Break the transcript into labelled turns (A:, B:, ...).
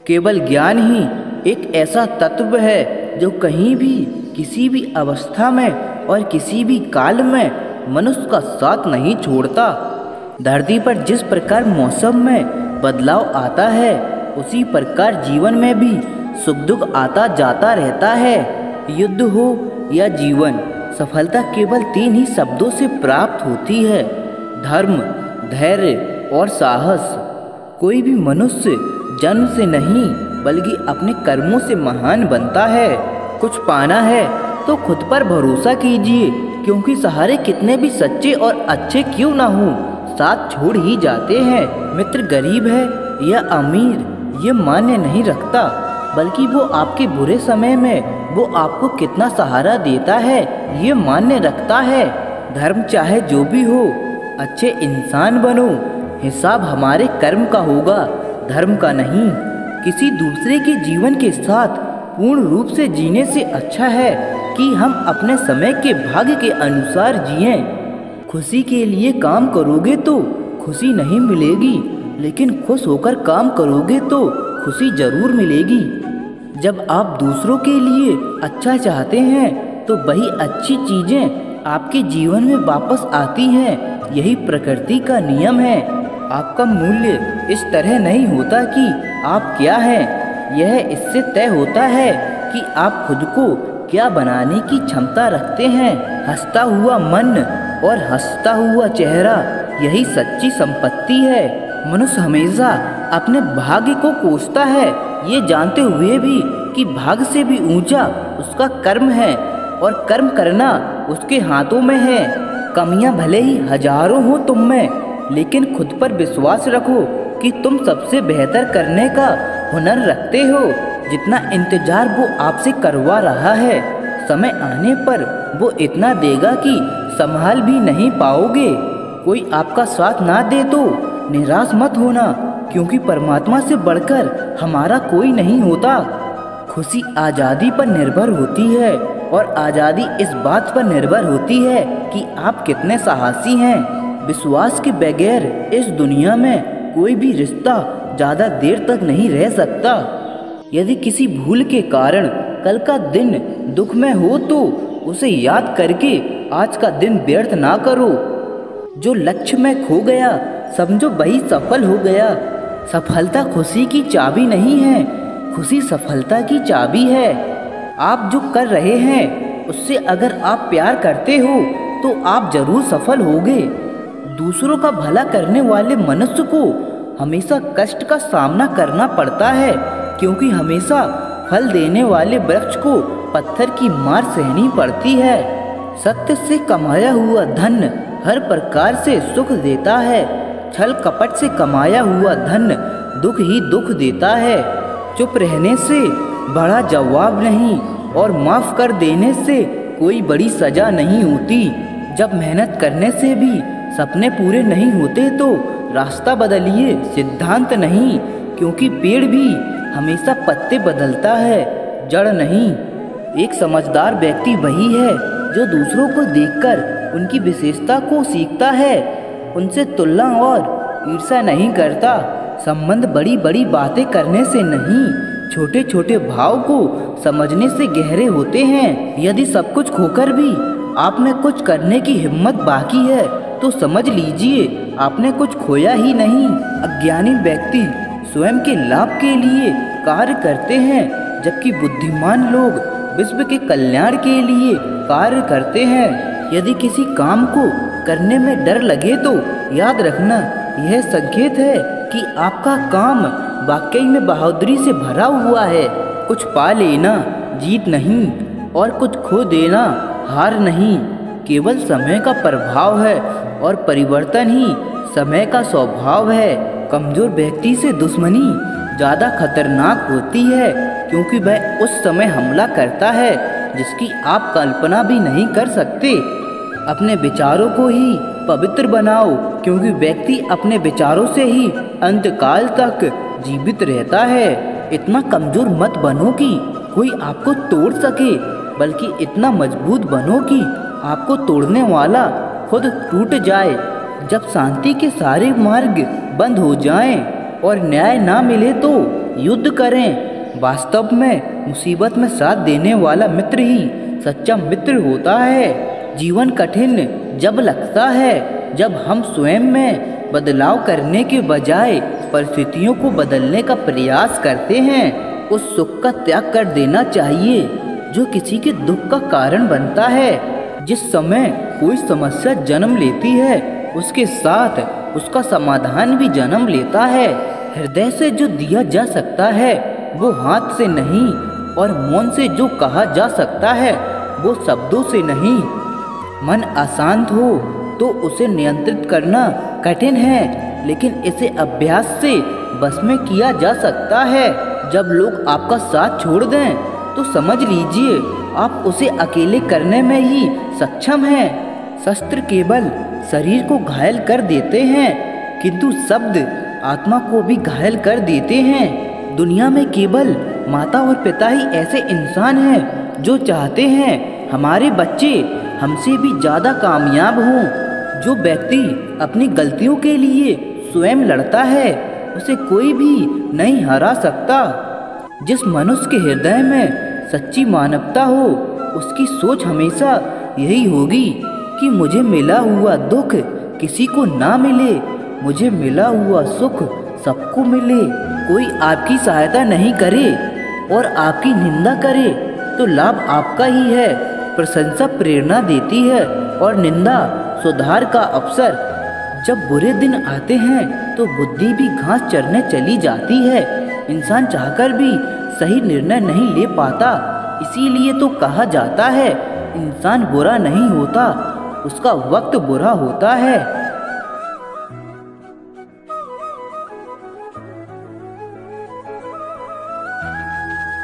A: केवल ज्ञान ही एक ऐसा तत्व है जो कहीं भी, किसी भी अवस्था में और किसी भी काल में मनुष्य का साथ नहीं छोड़ता। धरती पर जिस प्रकार मौसम में बदलाव आता है, उसी प्रकार जीवन में भी सुख दुख आता जाता रहता है। युद्ध हो या जीवन, सफलता केवल 3 ही शब्दों से प्राप्त होती है: धर्म, धैर्य और साहस। कोई भी मनुष्य जन्म से नहीं बल्कि अपने कर्मों से महान बनता है। कुछ पाना है तो खुद पर भरोसा कीजिए, क्योंकि सहारे कितने भी सच्चे और अच्छे क्यों ना हो, साथ छोड़ ही जाते हैं। मित्र गरीब है या अमीर ये मायने नहीं रखता, बल्कि वो आपके बुरे समय में वो आपको कितना सहारा देता है ये मायने रखता है। धर्म चाहे जो भी हो, अच्छे इंसान बनो, हिसाब हमारे कर्म का होगा, धर्म का नहीं। किसी दूसरे के जीवन के साथ पूर्ण रूप से जीने से अच्छा है कि हम अपने समय के भाग्य के अनुसार जिएं। खुशी के लिए काम करोगे तो खुशी नहीं मिलेगी, लेकिन खुश होकर काम करोगे तो खुशी जरूर मिलेगी। जब आप दूसरों के लिए अच्छा चाहते हैं तो वही अच्छी चीजें आपके जीवन में वापस आती हैं। यही प्रकृति का नियम है। आपका मूल्य इस तरह नहीं होता कि आप क्या हैं, यह इससे तय होता है कि आप खुद को क्या बनाने की क्षमता रखते हैं। हंसता हुआ मन और हंसता हुआ चेहरा, यही सच्ची संपत्ति है। मनुष्य हमेशा अपने भाग्य को कोसता है, ये जानते हुए भी कि भाग्य से भी ऊंचा उसका कर्म है और कर्म करना उसके हाथों में है। कमियां भले ही हजारों हो तुम में, लेकिन खुद पर विश्वास रखो कि तुम सबसे बेहतर करने का हुनर रखते हो। जितना इंतजार वो आपसे करवा रहा है, समय आने पर वो इतना देगा कि संभाल भी नहीं पाओगे। कोई आपका साथ ना दे तो निराश मत होना, क्योंकि परमात्मा से बढ़कर हमारा कोई नहीं होता। खुशी आज़ादी पर निर्भर होती है और आज़ादी इस बात पर निर्भर होती है कि आप कितने साहसी हैं। विश्वास के बगैर इस दुनिया में कोई भी रिश्ता ज़्यादा देर तक नहीं रह सकता। यदि किसी भूल के कारण कल का दिन दुख में हो तो उसे याद करके आज का दिन व्यर्थ ना करो। जो लक्ष्य में खो गया समझो वही सफल हो गया। सफलता खुशी की चाबी नहीं है, खुशी सफलता की चाबी है। आप जो कर रहे हैं उससे अगर आप प्यार करते हो तो आप जरूर सफल होगे। दूसरों का भला करने वाले मनुष्य को हमेशा कष्ट का सामना करना पड़ता है, क्योंकि हमेशा फल देने वाले वृक्ष को पत्थर की मार सहनी पड़ती है। सत्य से कमाया हुआ धन हर प्रकार से सुख देता है, छल कपट से कमाया हुआ धन दुख ही दुख देता है। चुप रहने से बड़ा जवाब नहीं और माफ कर देने से कोई बड़ी सजा नहीं होती। जब मेहनत करने से भी सपने पूरे नहीं होते तो रास्ता बदलिए, सिद्धांत नहीं, क्योंकि पेड़ भी हमेशा पत्ते बदलता है, जड़ नहीं। एक समझदार व्यक्ति वही है जो दूसरों को देखकर उनकी विशेषता को सीखता है, उनसे तुलना और ईर्ष्या नहीं करता। संबंध बड़ी बड़ी बातें करने से नहीं, छोटे छोटे भाव को समझने से गहरे होते हैं। यदि सब कुछ खोकर भी आप में कुछ करने की हिम्मत बाकी है तो समझ लीजिए आपने कुछ खोया ही नहीं। अज्ञानी व्यक्ति स्वयं के लाभ के लिए कार्य करते हैं, जबकि बुद्धिमान लोग विश्व के कल्याण के लिए कार्य करते हैं। यदि किसी काम को करने में डर लगे तो याद रखना यह संकेत है कि आपका काम वाकई में बहादुरी से भरा हुआ है। कुछ पा लेना जीत नहीं और कुछ खो देना हार नहीं, केवल समय का प्रभाव है और परिवर्तन ही समय का स्वभाव है। कमजोर व्यक्ति से दुश्मनी ज़्यादा खतरनाक होती है, क्योंकि वह उस समय हमला करता है जिसकी आप कल्पना भी नहीं कर सकते। अपने विचारों को ही पवित्र बनाओ, क्योंकि व्यक्ति अपने विचारों से ही अंतकाल तक जीवित रहता है। इतना कमजोर मत बनो कि कोई आपको तोड़ सके, बल्कि इतना मजबूत बनो कि आपको तोड़ने वाला खुद टूट जाए। जब शांति के सारे मार्ग बंद हो जाएं, और न्याय ना मिले तो युद्ध करें। वास्तव में मुसीबत में साथ देने वाला मित्र ही सच्चा मित्र होता है। जीवन कठिन जब लगता है, जब हम स्वयं में बदलाव करने के बजाय परिस्थितियों को बदलने का प्रयास करते हैं। उस सुख का त्याग कर देना चाहिए जो किसी के दुख का कारण बनता है। जिस समय कोई समस्या जन्म लेती है, उसके साथ उसका समाधान भी जन्म लेता है। हृदय से जो दिया जा सकता है वो हाथ से नहीं, और मौन से जो कहा जा सकता है वो शब्दों से नहीं। मन अशांत हो तो उसे नियंत्रित करना कठिन है, लेकिन इसे अभ्यास से बस में किया जा सकता है। जब लोग आपका साथ छोड़ दें तो समझ लीजिए आप उसे अकेले करने में ही सक्षम हैं। शस्त्र केवल शरीर को घायल कर देते हैं, किंतु शब्द आत्मा को भी घायल कर देते हैं। दुनिया में केवल माता और पिता ही ऐसे इंसान हैं जो चाहते हैं हमारे बच्चे हमसे भी ज़्यादा कामयाब हों। जो व्यक्ति अपनी गलतियों के लिए स्वयं लड़ता है उसे कोई भी नहीं हरा सकता। जिस मनुष्य के हृदय में सच्ची मानवता हो, उसकी सोच हमेशा यही होगी कि मुझे मिला हुआ दुख किसी को ना मिले, मुझे मिला हुआ सुख सबको मिले। कोई आपकी सहायता नहीं करे और आपकी निंदा करे तो लाभ आपका ही है। प्रशंसा प्रेरणा देती है और निंदा सुधार का अवसर। जब बुरे दिन आते हैं तो बुद्धि भी घास चरने चली जाती है। इंसान चाहकर भी सही निर्णय नहीं ले पाता। इसीलिए तो कहा जाता है इंसान बुरा नहीं होता, उसका वक्त बुरा होता है।